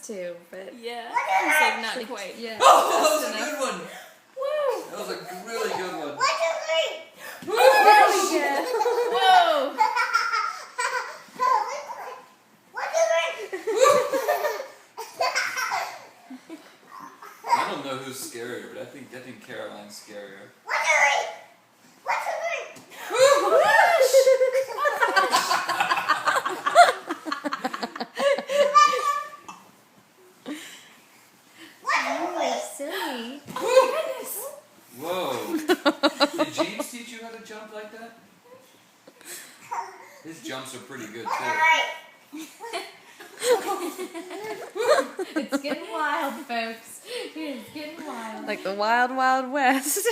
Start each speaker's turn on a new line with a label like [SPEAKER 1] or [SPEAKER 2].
[SPEAKER 1] to, but
[SPEAKER 2] yeah, it's like not quite.
[SPEAKER 1] yeah.
[SPEAKER 3] Oh, that was a good one.
[SPEAKER 1] Woo!
[SPEAKER 3] That was a really good one.
[SPEAKER 1] There we go.
[SPEAKER 2] Whoa!
[SPEAKER 3] I don't know who's scarier, but I think Caroline's scarier.
[SPEAKER 1] Oh, silly.
[SPEAKER 3] Whoa. Did James teach you how to jump like that? His jumps are pretty good too.
[SPEAKER 1] It's getting wild, folks. It's getting wild.
[SPEAKER 2] Like the Wild Wild West.